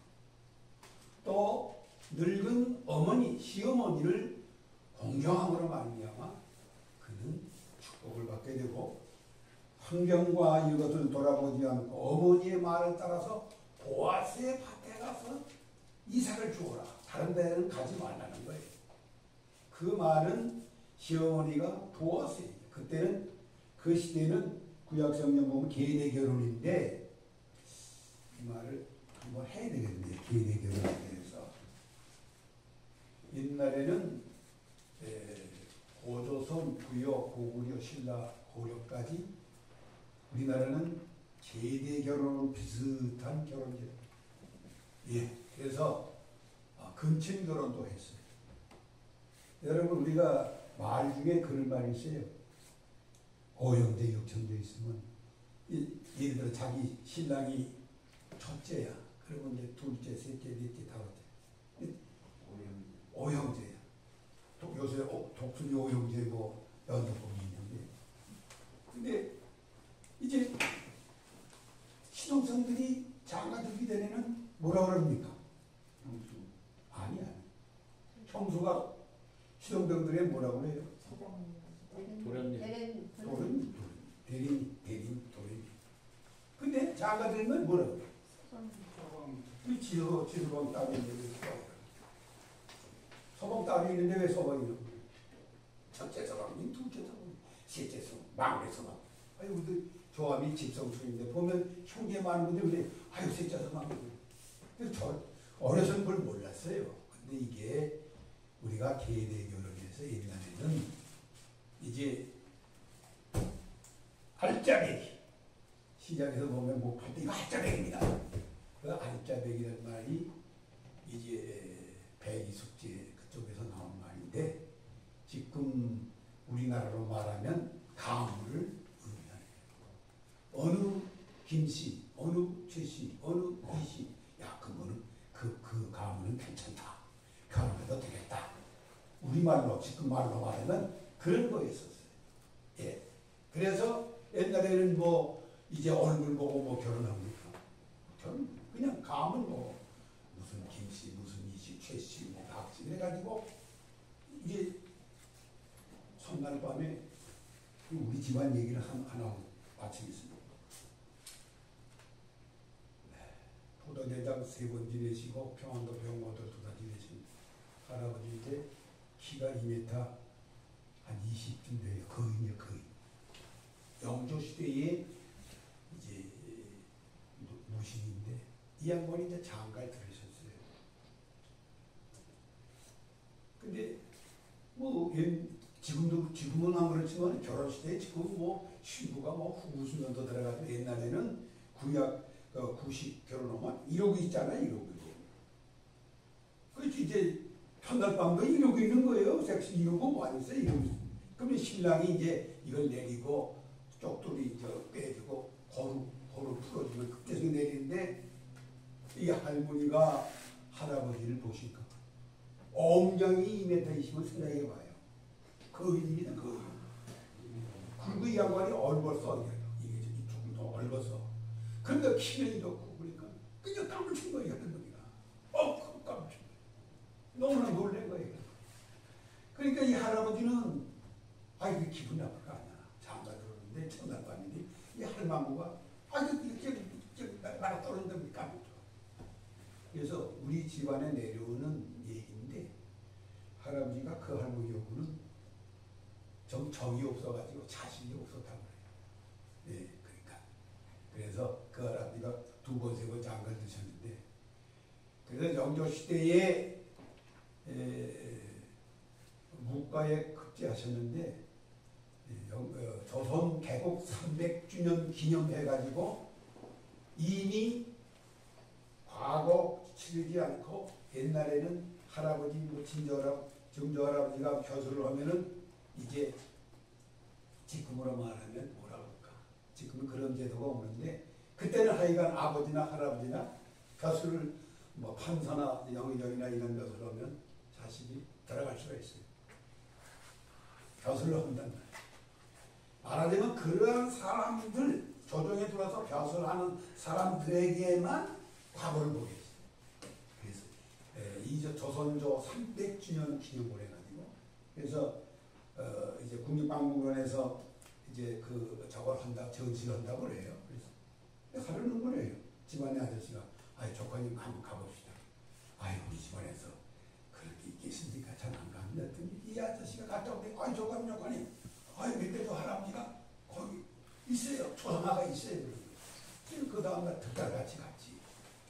또 늙은 어머니 시어머니를 공경함으로 말미암아 그는 축복을 받게 되고 환경과 이것을 돌아보지 않고 어머니의 말을 따라서 보아스의 밭에 가서 이삭을 주어라. 다른 데는 가지 말라는 거예요. 그 말은 시어머니가 보아스예요. 그때는 그 시대는 구약성경 보면 계대 결혼인데 이 말을 한번 해야 되겠는데 계대 결혼에 대해서 옛날에는 고조선, 구여, 고구려, 신라, 고려까지 우리나라는 계대 결혼은 비슷한 결혼제도. 예, 그래서 근친 결혼도 했어요. 여러분 우리가 말 중에 그런 말이 있어요. 오형제, 육형제 있으면 예를 들어 자기 신랑이 첫째야. 그러면 이제 둘째, 셋째, 넷째, 다섯째. 오형제야. 요새 독수리 오형제고 연덕봉이 있는데. 근데 이제 신혼성들이 장가들기 전에는 뭐라 그럽니까? 형수. 아니야. 형수가 신혼병들에 뭐라고 그래요? 도련님. 대린. 근데 장가들면 뭐라고? 이 지서방 딸이 있는데 서방 딸이 있는데 왜 서방이라고 그래? 첫째 서방님, 둘째 서방님, 셋째 서방, 막내 서방. 아유, 근데 조함이 집성수인데 보면 형제 많은 분들 그래. 아유, 셋째 서방님. 그래서 저 어려서는 그걸 몰랐어요. 근데 이게 우리가 계대 결혼에서 옛날에는 이제 알짜배기 시장에서 보면 뭐 팔 때 이거 알짜배기입니다. 그 알짜배기라는 말이 이제 배기 숙제 그쪽에서 나온 말인데 지금 우리나라로 말하면 가물을 의미하는 어느 김씨, 어느 최씨, 어느 이씨, 야 그거는 그 가물은 괜찮다. 결혼해도 되겠다. 우리말로 지금 말로 말하면 그런 거였었어요. 예. 그래서 옛날에는 뭐 이제 얼굴 보고 뭐 결혼합니까? 결혼 그냥 가문 뭐 무슨 김씨, 무슨 이씨, 최씨, 뭐 박씨 그래가지고 이제 첫날 밤에 우리 집안 얘기를 하나 마치겠습니다. 포도대장 3번 지내시고 평안도 병원도 2달 지내신 할아버지인데 키가 2m 한 20쯤 돼요. 거인이요, 거인. 영조 시대에 이제 무신인데 이 양반이 이제 장가에 들으셨어요. 근데 뭐 지금은 안 그렇지만 결혼 시대에 지금 뭐 신부가 뭐 후수년도 들어가지고 옛날에는 구식 결혼하면 이러고 있잖아요. 이러고. 그렇지 이제 첫날 밤도 이러고 있는 거예요. 섹시 이러고 뭐 안 있어요. 이러고. 그러면 신랑이 이제 이걸 내리고 쪽돌이 빼주고 고루 풀어주면 그때서 내리는데 이 할머니가 할아버지를 보실까 봐. 엉덩이 2m이시면 생각해봐요. 거인입니다, 거인. 그리고 이 양반이 얼버서, 이게 조금 더 얼버서. 그러니까 키는 좋고, 그러니까 그냥 땀을 친 거예요, 할머니가. 땀을 친 거예요. 너무나 놀란 거예요. 그러니까 이 할아버지는, 아이, 기분 나쁠 거 아니야. 장가 들었는데, 첫날 밤인데, 이 할망구가, 나가 떨어진다고 까먹죠. 그래서 우리 집안에 내려오는 얘기인데, 할아버지가 그 할머니 요구는 정이 없어가지고 자신이 없었다고 그래요. 예, 그러니까. 그래서 그 할아버지가 2번, 3번 장가를 드셨는데, 그래서 영조시대에 묵가에 급제하셨는데, 조선 개국 300주년 기념해가지고 이미 과거 치르지 않고 옛날에는 할아버지, 뭐 증조할아버지가 교수를 하면은 이제 지금으로 말하면 뭐라고 할까? 지금은 그런 제도가 없는데 그때는 하여간 아버지나 할아버지나 교수를 뭐 판사나 영의정이나 이런 것을 하면 자식이 들어갈 수가 있어요. 교수를 한단 말이에요. 말하자면 그러한 사람들, 조정에 들어와서 벼슬 하는 사람들에게만 과거를 보게 했어요. 그래서 이제 조선조 300주년 기념을 해가지고, 그래서 이제 국립박물관에서 이제 저걸 전시를 한다고 그래요. 그래서 하려는 거래요. 집안의 아저씨가, 아이, 조카님 한번 가봅시다. 아이, 우리 집안에서 그렇게 있겠습니까? 잘 안 갑니다. 했더니 이 아저씨가 갔다 오더니, 아이, 조카님, 아이, 그때도 할아버지가 거기 있어요. 초상화가 있어요. 그리고 그 다음날 득달같이 갔지.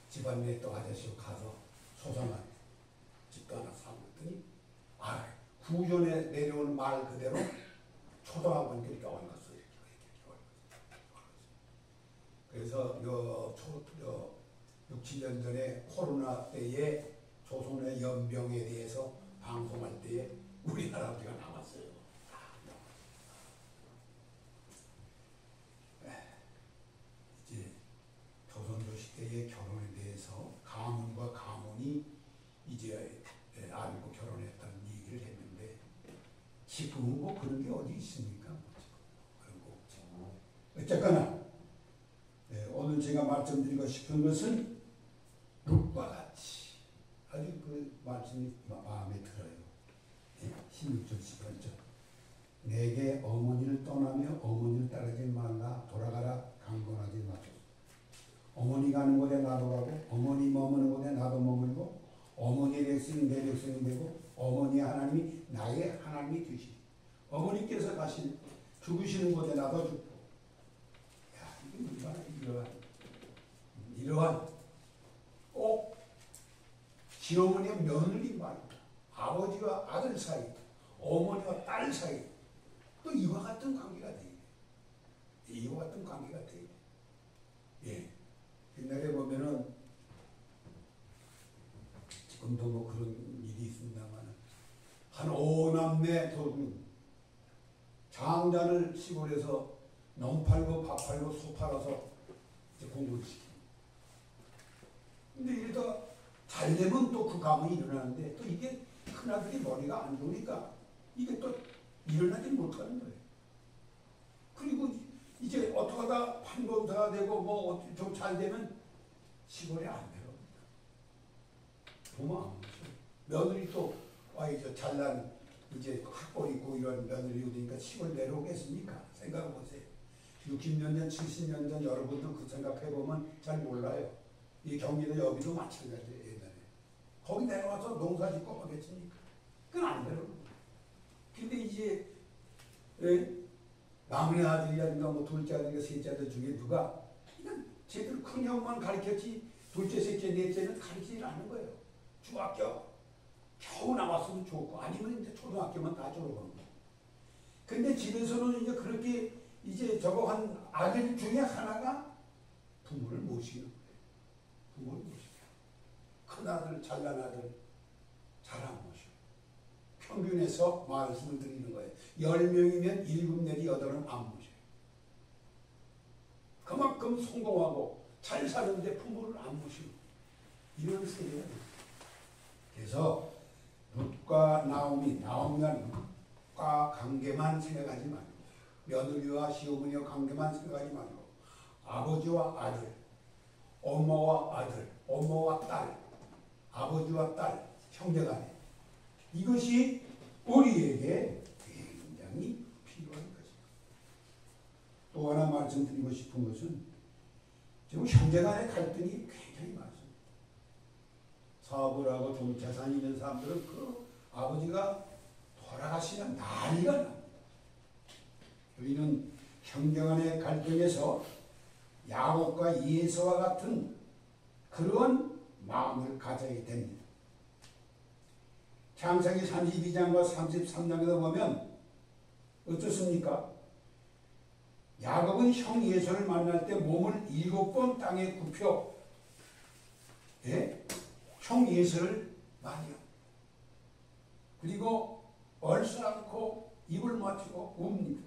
집안에 또 아저씨가 가서 초상화 집도 하나 사고 했더니, 구전에 내려온 말 그대로 초상화가 이렇게 올랐어요. 그래서 6, 7년 전에 코로나 때에 조선의 연병에 대해서 방송할 때에 우리 할아버지가 나왔어요. 이제 조선조 시대의 결혼에 대해서 가문과 가문이 이제 알고 결혼했다는 얘기를 했는데, 지금은 뭐 그런 게 어디 있습니까? 그런 거 없죠. 어쨌거나 오늘 제가 말씀드리고 싶은 것은 룻과 같이 아주 그 말씀이 마음에 들어요. 16절 18절. 내게 어머니를 떠나며 어머니를 따르지 말라. 돌아가라. 강권하지 마소서. 어머니 가는 곳에 나도 가고 어머니 머무는 곳에 나도 머물고 어머니의 백성이 내 백성이 되고 어머니의 하나님이 나의 하나님이 되시리. 어머니께서 죽으시는 곳에 나도 죽고. 야, 이게 얼마나 이러한 꼭 시어머니와 며느리 말입니다. 아버지와 아들 사이, 어머니와 딸 사이, 또 이와 같은 관계가 돼요. 이와 같은 관계가 돼요. 예. 옛날에 보면은 지금도 뭐 그런 일이 있습니다만, 한 5남매 도둑 장자를 시골에서 농 팔고 밥 팔고 소 팔아서 이제 공부를 시킵니다. 근데 이러다 잘 되면 또 그 가문이 일어나는데, 또 이게 큰아들이 머리가 안 좋으니까 이게 또 일어나지 못하는 거예요. 그리고 이제 어떻게 하다 판검사가 되고 뭐 좀 잘 되면 시골에 안 내려옵니다. 보면 안 보죠. 며느리 또 이제 잘난 이제 학벌 있고 이런 며느리 오니까 시골 내려오겠습니까? 생각해 보세요. 60년 전, 70년 전 여러분들 그 생각해 보면 잘 몰라요. 이 경기도 여기도 마찬가지예요. 옛날에 거기 내려와서 농사 짓고 하겠습니까? 그건 안 내려옵니다. 근데 이제 막내 아들이라든가 뭐 둘째 아들이나 셋째 아들 중에 누가 그냥 쟤들 큰 형만 가르쳤지 둘째, 셋째, 넷째는 가르치지 않는 거예요. 중학교 겨우 나왔으면 좋고, 아니면 이제 초등학교만 다 졸업한 거예요. 근데 집에서는 이제 그렇게 이제 저거 한 아들 중에 하나가 부모를 모시는 거예요. 부모를 모시고. 큰 아들, 잘난 아들 잘 안 모시고. 평균에서 말씀을 드리는 거예요. 10명이면 7 내지 8은 안 모셔요. 그만큼 성공하고 잘 사는데 부모를 안 모시고. 이런 세계예요. 그래서 룻과 나오미와 룻과 관계만 생각하지 말고, 며느리와 시어머니와 관계만 생각하지 말고, 아버지와 아들, 엄마와 아들, 엄마와 딸, 아버지와 딸, 형제간에, 이것이 우리에게 굉장히 필요한 것입니다. 또 하나 말씀드리고 싶은 것은 지금 형제간의 갈등이 굉장히 많습니다. 사업을 하고 좀 재산이 있는 사람들은 그 아버지가 돌아가시면 난리가 납니다. 우리는 형제간의 갈등에서 야곱과 예서와 같은 그런 마음을 가져야 됩니다. 창세기 32장과 33장에서 보면 어떻습니까? 야곱은 형 예서를 만날 때 몸을 7번 땅에 굽혀 형 예서를 말이요. 그리고 얼싸안고 입을 맞추고 웁니다.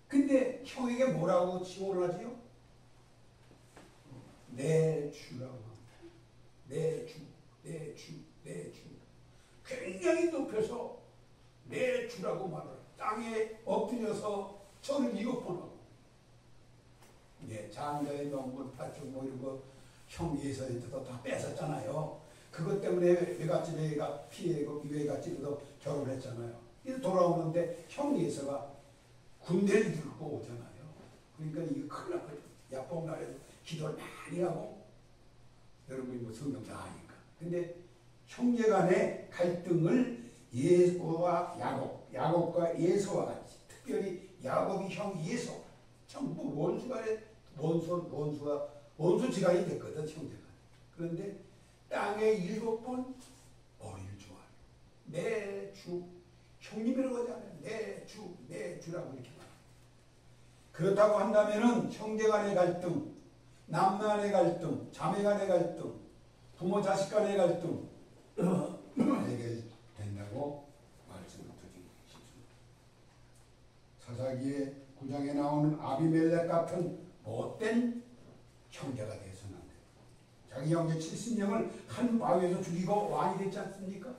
근데 형에게 뭐라고 칭호를 하지요? 내 주라고 합니다. 내 주, 내 주, 내 주. 굉장히 높여서 내 주라고 말을 땅에 엎드려서 저를 7번 하고, 장자의 명분 파출 뭐 이런 거 형 예서에서도 다 뺏었잖아요. 그것 때문에 외갓집애가 피해고 외갓집에도 결혼했잖아요. 이제 돌아오는데 형 예서가 군대를 들고 오잖아요. 그러니까 이게 큰일 났거든요. 야복날에도 기도를 많이 하고, 여러분이 뭐 성경 다 아니까. 근데 형제간의 갈등을 예서와 야곱과 예서와 같이, 특별히 야곱이 형 예서, 전부 원수지간이 됐거든, 형제간. 그런데 땅에 7번 머리를 좋아해요. 내 주, 형님이라고 하잖아요. 내 주, 내 주라고 이렇게 말해요. 그렇다고 한다면은 형제 간의 갈등, 남매 간의 갈등, 자매 간의 갈등, 부모 자식 간의 갈등 해결된다고 말씀을 드리고 싶습니다. 사사기의 9장에 나오는 아비멜렉 같은 못된 형제가 되어서는 안 돼요. 자기 형제 70명을 한 바위에서 죽이고 왕이 됐지 않습니까?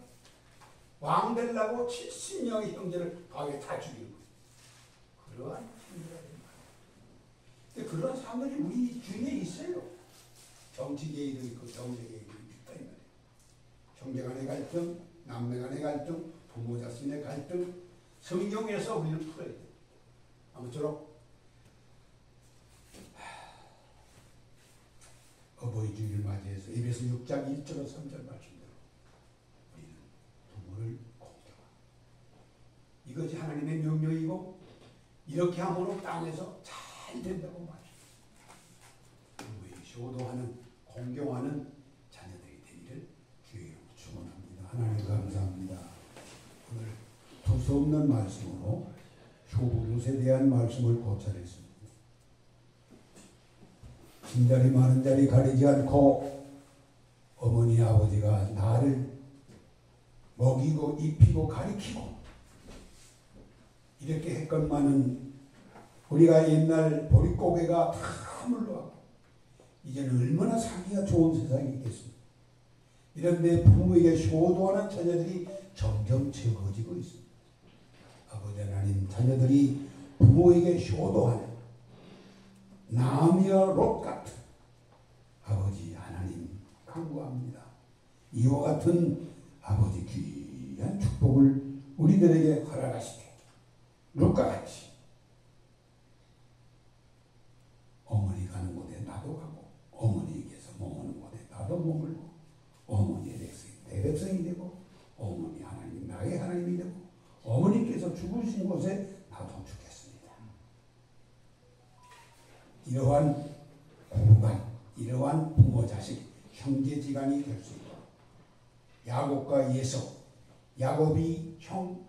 왕 되려고 70명의 형제를 바위에 다 죽이는 거예요. 그러한 형제가 되는 거예요. 그런 사람들이 우리 주위에 있어요. 정치계에도 있고 경제계에도 있다 이 말이에요. 형제 간의 갈등, 남매 간의 갈등, 부모 자신의 갈등, 성경에서 우리는 풀어야 돼요. 아무쪼록 어버이 주일을 맞이해서 에베소 6장 1절로 3절 말씀대로 우리는 부모를 공경하고, 이것이 하나님의 명령이고 이렇게 함으로 땅에서 잘 된다고 말합니다. 부모에게 효도하는, 공경하는 자녀들이 되기를 주의 이름으로 축원합니다. 하나님 감사합니다. 오늘 두서없는 말씀으로 효도릇에 대한 말씀을 고찰했습니다. 빈자리 많은 자리 가리지 않고 어머니 아버지가 나를 먹이고 입히고 가리키고 이렇게 했건만은 우리가 옛날 보릿고개가 다 물러가고 이제는 얼마나 살기가 좋은 세상이 있겠습니까? 이런데 부모에게 효도하는 자녀들이 점점 적어지고 있습니다. 아버지 하나님, 자녀들이 부모에게 효도하는 나미와 롯 같은 아버지 하나님 간구합니다. 이와 같은 아버지 귀한 축복을 우리들에게 허락하시되 롯과 같이 어머니 가는 곳에 나도 가고 어머니께서 머무는 곳에 나도 머물고 어머니의 백성이 내 백성이 되고 어머니 하나님이 나의 하나님이 되고 어머니께서 죽으신 곳에 나도 죽겠습니다. 이러한 고부간, 이러한 부모 자식 형제지간이 될 수 있고, 야곱과 예서, 야곱이 형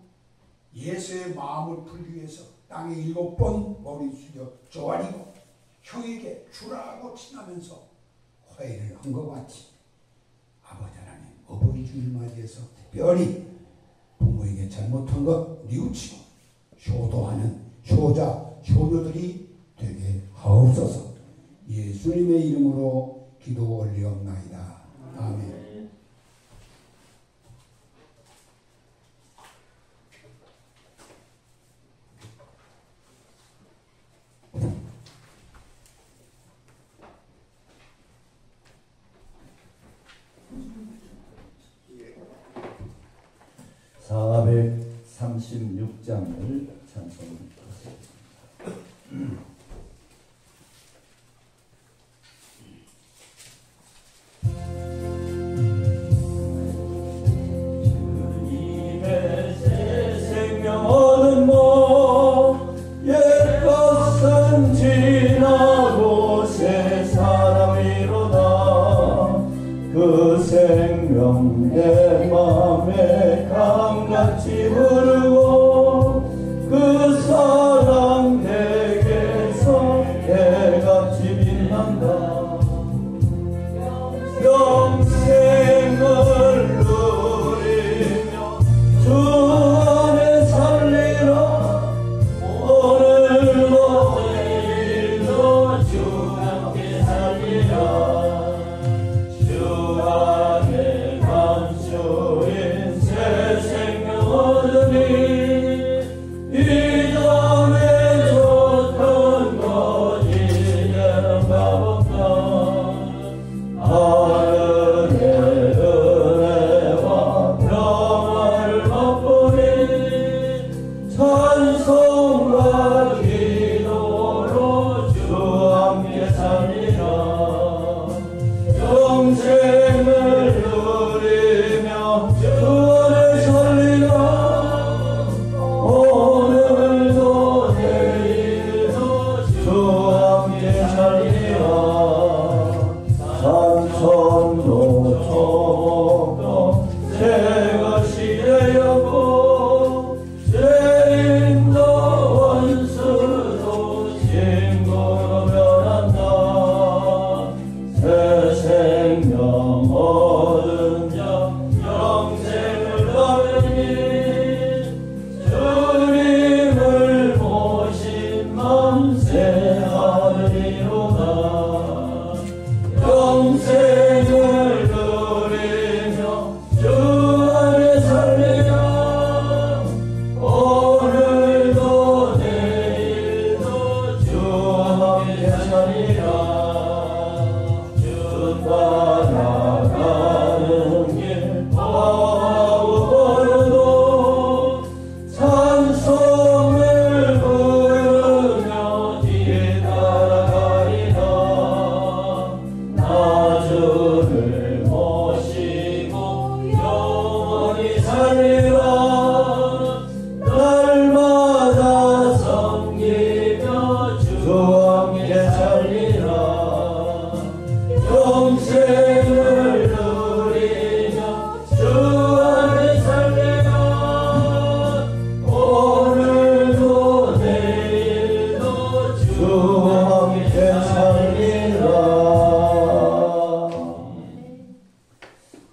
예서의 마음을 풀기 위해서 땅에 7번 머리 숙여 쪼아리고 형에게 주라고 친하면서 화해를 한 것 같이 아버지 하나님 어버이 주일 맞이해서 특별히 부모에게 잘못한 것 뉘우치고 효도하는 효자, 효녀들이 되게 하옵소서. 예수님의 이름으로 기도 올리옵나이다. 6장을 찬송하겠습니다. 그 생명 내 맘에 강같이 흐르고 그 사랑 내게서 해같이 빛난다. 영생을 누리며 주 안에 살리라. 오늘도 내일도 주 함께 살리라.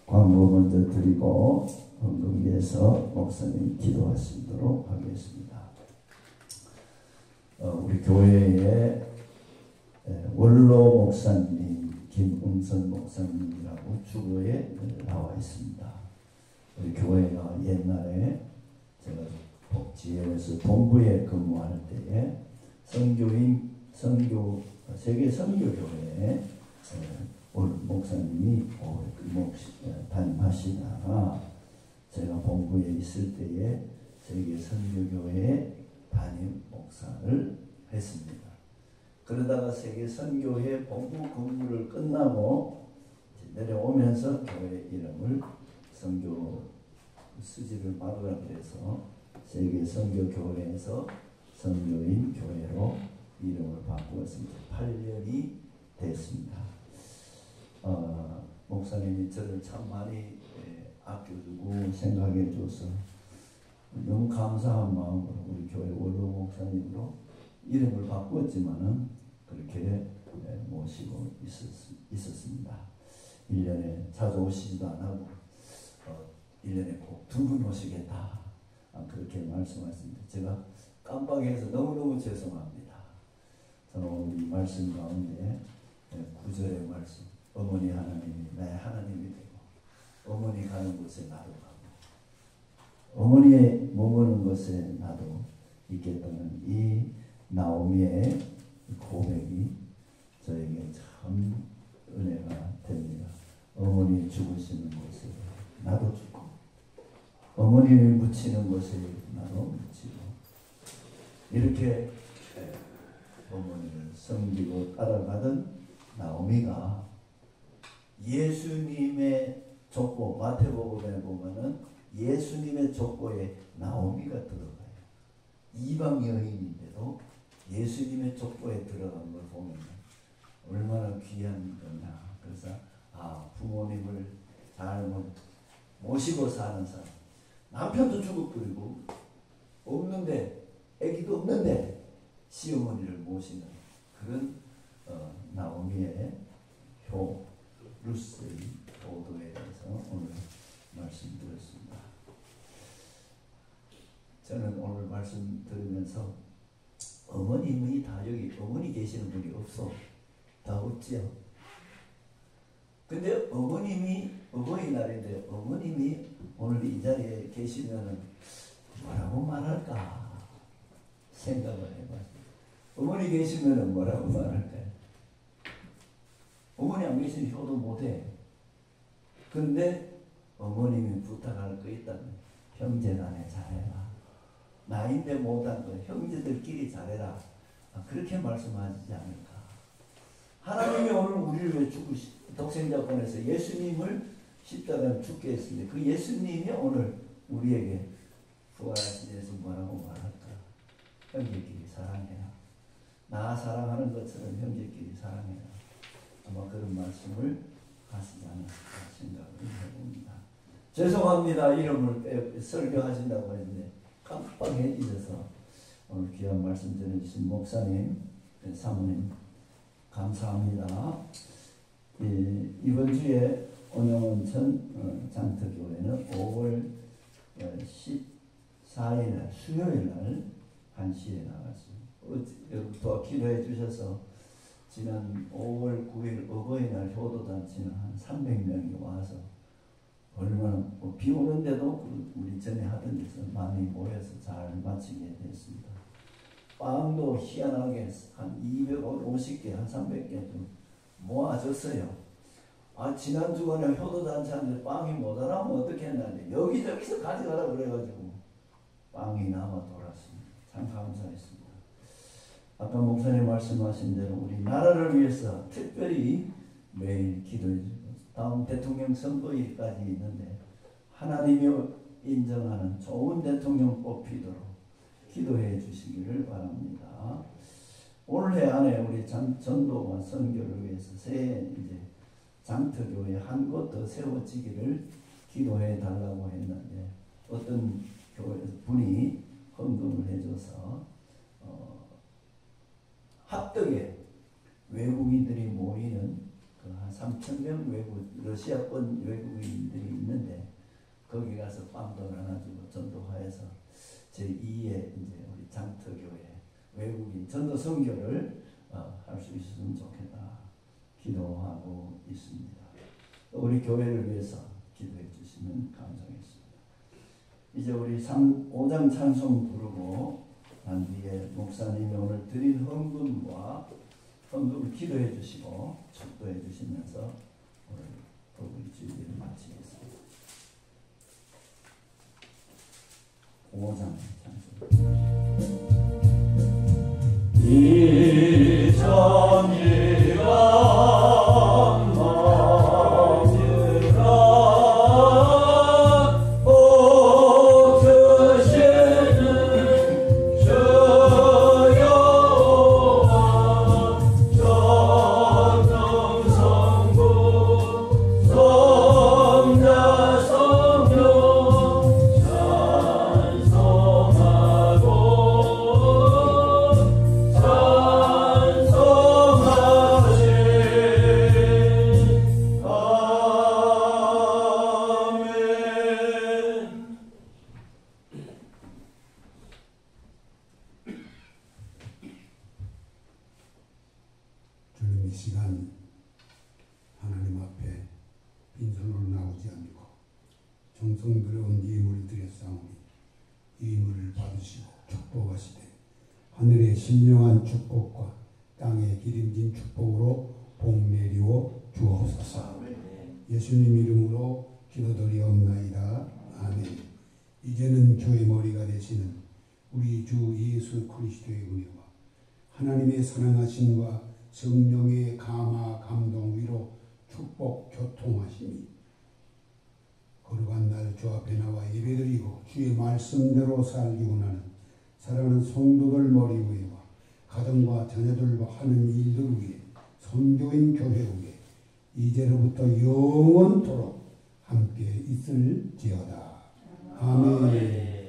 광고 먼저 드리고 헌금 위해서 목사님 기도하시도록 하겠습니다. 우리 교회에 원로 목사님 김응선 목사님이라고 주보에 나와 있습니다. 우리 교회가 옛날에 제가 지혜에서 본부에 근무할 때에 세계 선교교회에 목사님이 담임하시다가 제가 본부에 있을 때에 세계 선교교회에 담임 목사를 했습니다. 그러다가 세계 선교회 본부 근무를 끝나고 내려오면서 교회 이름을 선교 수지를 받으라 그래서 세계 선교교회에서 선교인 교회로 이름을 바꾸었습니다. 8년이 됐습니다. 목사님이 저를 참 많이 아껴주고 생각해줘서 너무 감사한 마음으로 우리 교회 원로 목사님으로 이름을 바꾸었지만은 그렇게 모시고 있었습니다. 1년에 자주 오시지도 안 하고 1년에 꼭 2분 오시겠다 그렇게 말씀하셨습니다. 제가 깜빡해서 너무너무 죄송합니다. 저는 오늘 이 말씀 가운데 9절의 말씀, 어머니 하나님이 나의 하나님이 되고 어머니 가는 곳에 나도 가고 어머니의 머무는 곳에 나도 있겠다는 이 나오미의 고백이 저에게 참 은혜가 됩니다. 어머니 죽으시는 곳에 나도 죽고 어머니를 묻히는 곳에 하나로 묻히고 이렇게 어머니를 섬기고 따라가던 나오미가 예수님의 족보, 마태복음에 보면은 예수님의 족보에 나오미가 들어가요. 이방 여인인데도 예수님의 족보에 들어간 걸 보면 얼마나 귀한 거냐. 그래서 부모님을 잘 모시고 사는 사람, 남편도 죽어버리고 없는데, 아기도 없는데 시어머니를 모시는 그런 나오미의 루스의 도도에 대해서 오늘 말씀드렸습니다. 저는 오늘 말씀 들으면서 어머님이 다 여기 어머니 계시는 분이 없어. 다 없지요. 근데 어머님이 어버이날인데 어머님이 오늘 이 자리에 계시면은 뭐라고 말할까 생각을 해봐요. 어머니 계시면은 뭐라고 말할까요? 어머니 안 계시면 효도 못해. 근데 어머님이 부탁할 거 있다면 형제간에 잘해라. 나인데 못한 거 형제들끼리 잘해라. 그렇게 말씀하시지 않을까. 하나님이 오늘 우리를 왜 독생자 보내서 예수님을 십자가에 죽게 했는데 그 예수님이 오늘 우리에게 부활하신 데서 뭐라고 말할까? 형제끼리 사랑해라. 나 사랑하는 것처럼 형제끼리 사랑해라. 아마 그런 말씀을 하시지 않았을까 생각을 해봅니다. 죄송합니다. 이름을 설교하신다고 했는데 깜빡해지셔서 오늘 귀한 말씀 전해주신 목사님, 사모님 감사합니다. 이번 주에 온영원천 장터교회는 5월 14일 수요일 날 1시에 나갔습니다. 또 기도해 주셔서 지난 5월 9일 어버이날 효도단체는 한 300명이 와서 얼마나 비 오는데도 우리 전에 하던 데서 많이 모여서 잘 마치게 됐습니다. 빵도 희한하게 한 250개, 한 300개 좀 모아졌어요. 지난 주간에 효도단체한테 빵이 모자라면 어떻게 했나는데 여기저기서 가져가라고 그래가지고 빵이 남아 돌았습니다. 참 감사했습니다. 아까 목사님 말씀하신 대로 우리 나라를 위해서 특별히 매일 기도해 주고 다음 대통령 선거일까지 있는데 하나님이 인정하는 좋은 대통령 뽑히도록 기도해 주시기를 바랍니다. 올해 안에 우리 전도와 선교를 위해서 새 이제 장터교회 한 곳 더 세워지기를 기도해 달라고 했는데 어떤 교회 분이 헌금을 해줘서 합덕에 외국인들이 모이는 그 한 3,000명 러시아권 외국인들이 있는데 거기 가서 빵도 나눠주고 전도하여서 제2의 이제 우리 장터교회 외국인 전도 선교를 할 수 있었으면 좋겠다 기도하고 있습니다. 우리 교회를 위해서 기도해 주시면 감사하겠습니다. 이제 우리 5장 찬송 부르고 난 뒤에 목사님이 오늘 드린 헌금과 헌금을 기도해 주시고 축도해 주시면서 오늘 법을 주기를 마치겠습니다. 5장 찬송. 이 정의가 주님 이 시간 하나님 앞에 빈손으로 나오지 않고 정성스러운 예물을 드렸사오니 이 예물을 받으시고 축복하시되 하늘의 신령한 축복과 땅에 기름진 축복으로 복 내리워 주옵소서. 예수님 이름으로 기도드리옵나이다. 아멘. 이제는 교회 머리가 되시는 예수 그리스도의 은혜와 하나님의 사랑하심과 성령의 감화 감동 위로 축복 교통하심이 거룩한 날 주 앞에 나와 예배드리고 주의 말씀대로 살기 원하는 사랑하는 성도들 머리 위와 가정과 자녀들과 하는 일들 위에 선교인 교회 위에 이제로부터 영원토록 함께 있을지어다. 아멘.